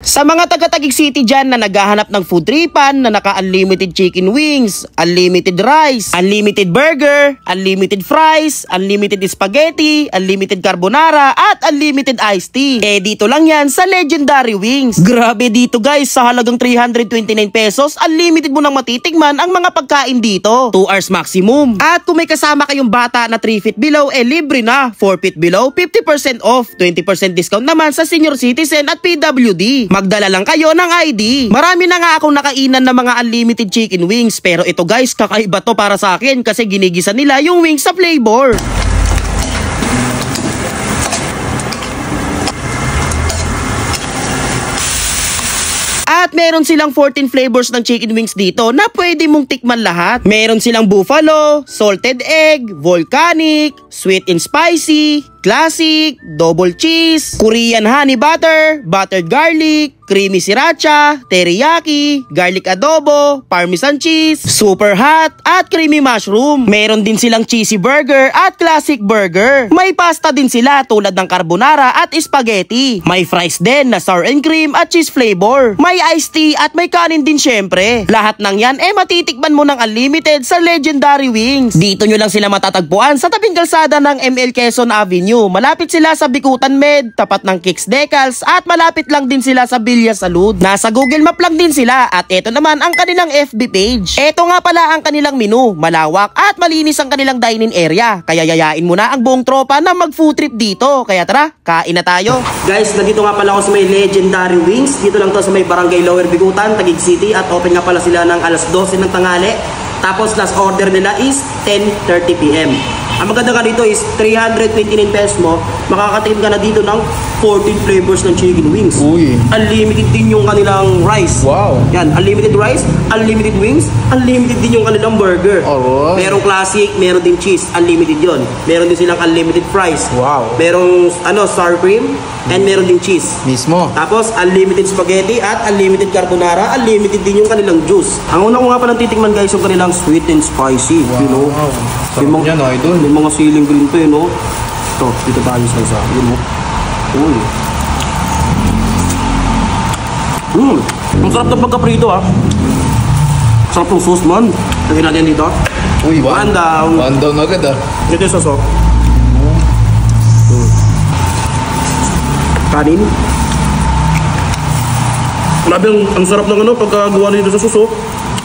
Sa mga taga-Taguig City dyan na naghahanap ng food tripan na naka-unlimited chicken wings, unlimited rice, unlimited burger, unlimited fries, unlimited spaghetti, unlimited carbonara, at unlimited iced tea. Eh dito lang yan sa Legendary Wings. Grabe dito guys, sa halagang 329 pesos, unlimited mo nang matitikman ang mga pagkain dito. 2 hours maximum. At kung may kasama kayong bata na 3 feet below, eh libre na. 4 feet below, 50% off. 20% discount naman sa senior citizen at PWD. Magdala lang kayo ng ID. Marami na nga akong nakainan ng mga unlimited chicken wings, pero ito guys, kakaiba to para sa akin kasi ginigisa nila yung wings sa flavor. At meron silang 14 flavors ng chicken wings dito na pwede mong tikman lahat. Meron silang buffalo, salted egg, volcanic, sweet and spicy, classic, double cheese, Korean honey butter, buttered garlic, creamy sriracha, teriyaki, garlic adobo, parmesan cheese, super hot, at creamy mushroom. Meron din silang cheesy burger at classic burger. May pasta din sila tulad ng carbonara at spaghetti. May fries din na sour and cream at cheese flavor. May iced tea at may kanin din syempre. Lahat ng yan matitikman mo ng unlimited sa Legendary Wings. Dito nyo lang sila matatagpuan sa tabing kalsada ng ML Quezon Avenue. Malapit sila sa Bikutan Med, tapat ng Kicks Decals, at malapit lang din sila sa Villa Salud. Nasa Google Map lang din sila, at ito naman ang kanilang FB page. Ito nga pala ang kanilang menu, malawak at malinis ang kanilang dining area. Kaya yayain mo na ang buong tropa na mag food trip dito. Kaya tara, kain na tayo. Guys, nandito nga pala ako sa may Legendary Wings. Dito lang to sa may Barangay Lower Bikutan, Taguig City, at open nga pala sila ng alas 12 ng tanghali. Tapos last order nila is 10:30 PM. Ang maganda ka dito is 329 pesos mo, makakatikim ka na dito ng 14 flavors ng chicken wings. Uy. Unlimited din yung kanilang rice. Wow. Yan, unlimited rice, unlimited wings, unlimited din yung kanilang burger. Alright. Merong classic, meron din cheese, unlimited yon. Meron din silang unlimited fries. Wow. Merong sour cream, and meron din cheese. Mismo. Tapos unlimited spaghetti at unlimited carbonara, unlimited din yung kanilang juice. Ang una ko nga palang titikman guys yung kanilang sweet and spicy. Wow. You know? Sarap yan, idol. May mga siling green to yun, no? Ito, dito tayo sa isa. Yun, no? Uy. Ang sarap ng pagkaprito, ah. Sarap ng sauce, man. Lagyan natin dito. Uy, one down. One down agad, ah. Ito yung sauce. Kanin. Grabe, ang sarap ng pagkagawa nito sa sauce, oh.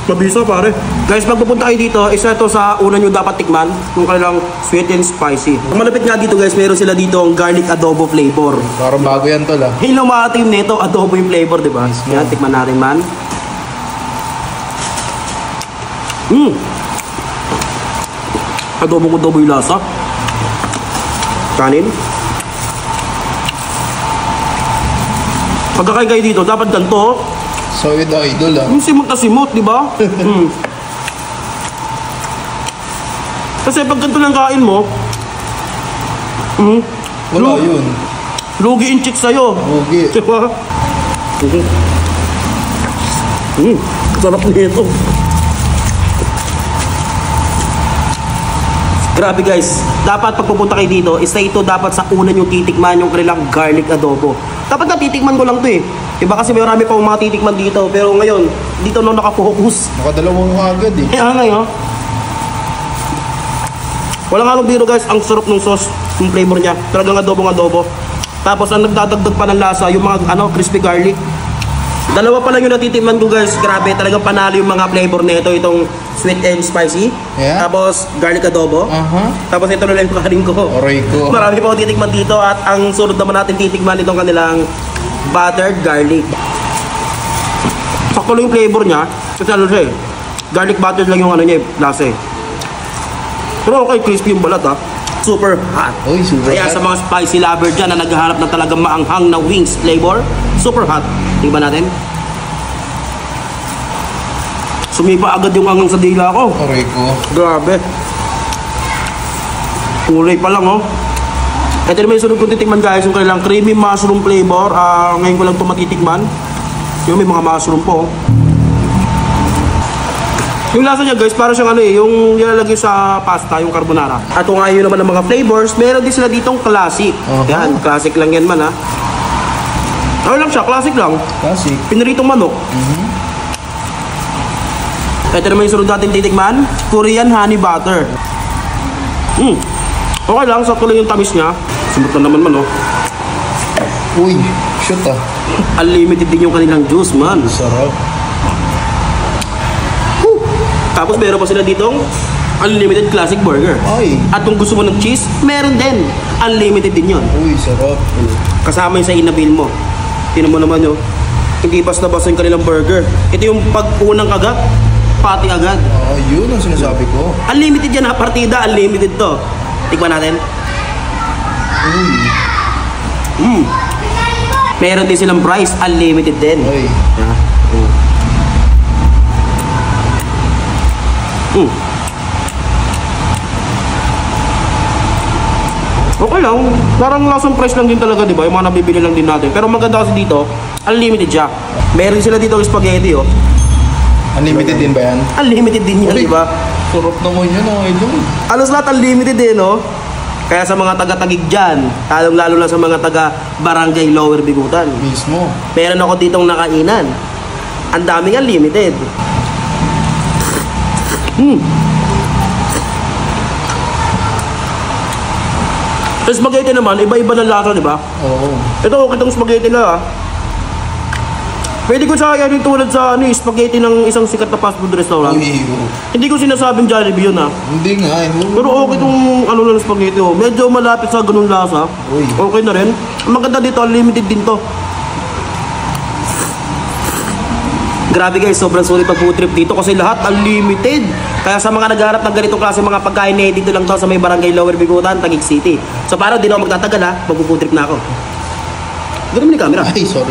Mabisa pare. Guys, pag pupunta kayo dito, isa ito sa una nyo dapat tikman, yung kanilang sweet and spicy. Kung malapit nga dito guys, meron sila dito ang garlic adobo flavor. Parang bago yan tol, ah. Hilaw maatim nito, adobo yung flavor, di ba? Yan, tikman natin man. Adobo yung lasa. Kanin. Pagkakain kayo dito, dapat ganito. So yun idol, ah. Yung simot na simot, di ba? Kasi pag ganito lang kain mo, wala yun. Lugi in chick sa'yo. Lugi. Diba? Sarap nito. Grabe guys, dapat pag pupunta kayo dito, isa ito dapat sa una yung titikman yung kanilang garlic adobo. Dapat na titikman ko lang to eh. Diba kasi may marami pa mga titikman dito, pero ngayon, dito na nakapokus. Nakadalawang agad eh. Kaya ngayon, walang halong biro guys, ang sarap ng sauce, yung flavor niya. Talagang adobo. Tapos ang nagdadagdag pa ng lasa, yung mga crispy garlic. Dalawa pa lang yung natitikman ko guys, grabe, talagang panalo yung mga flavor nito, itong sweet and spicy. Yeah. Tapos garlic adobo. Tapos ito na lang yung kanin ko. Aray ko. Marami pa akong titikman dito at ang sunod naman natin titikman itong kanilang buttered garlic. Sakto lang yung flavor niya. Kasi ano siya eh, garlic buttered lang yung niya, lasa eh. Pero okay, crispy yung balat ha. Super hot. Uy, super Kaya hot. sa mga spicy lover dyan na naghahanap ng talagang maanghang na wings flavor, super hot. Tingnan natin. Sumipa agad yung anghang sa dila ko. Aray ko. Grabe. Kulay pa lang, oh. Ito naman yung sunod kong titikman guys, yung kanilang creamy mushroom flavor. Ngayon ko lang ito matitikman. Yung may mga mushroom po. Yung lasa niya guys, parang siyang yung nilalagay sa pasta, yung carbonara. At kung ayaw naman ng mga flavors, meron din sila ditong classic. Yan, classic lang yan man ha. Ano lang siya, classic lang. Classic. Piniritong manok. Ito naman yung sunod natin titikman. Korean honey butter. Okay lang, sakto lang yung tamis niya. Sumot na naman man, oh. Uy, shoot ah. Unlimited din yung kanilang juice, man. Sarap. Tapos meron pa sila ditong unlimited classic burger. Ay. At kung gusto mo ng cheese, meron din. Unlimited din yun. Uy, sarap. Kasama yung sa inabil mo. Tinan mo naman yun. Hindi basta-basta yung kanilang burger. Ito yung pag-unang kagat, pati agad. Yun ang sinasabi ko. Unlimited yan ha, partida. Unlimited to. Tikman natin. Meron din silang price. Unlimited din. Ay. Okay lang, parang lasang price lang din talaga, di ba? Yung mga nabibili lang din natin. Pero maganda kasi dito, unlimited siya. Meron sila dito ng spaghetti, oh. Unlimited din ba yan? Unlimited din yan, Uy, di ba? Sarap naman yun, idol. Alos lahat unlimited din, no? Kaya sa mga taga-tagig dyan, lalo na sa mga taga-barangay Lower Bigutan. Mismo. Meron ako ditong nakainan. Ang daming unlimited. Yung spaghetti naman, iba-iba ng lasa, di ba? Oo. Ito, okay itong spaghetti na, ah. Pwede ko sa yung tulad sa spaghetti ng isang sikat na fast food restaurant. Uy, Hindi ko sinasabing Jollibee yun, ah. hindi nga. Pero okay itong lang spaghetti, oh. Medyo malapit sa ganung lasa. Uy. Okay na rin. Ang maganda dito, unlimited din to. Grabe guys, sobrang sulit pag food trip dito kasi lahat unlimited. Kaya sa mga naghahanap ng ganitong klase mga pagkain dito lang daw sa may barangay Lower Bigutan, Taguig City. So para di na ako magtatagal ha, mag-food trip na ako. Ganoon mo ni camera. Ay, sorry.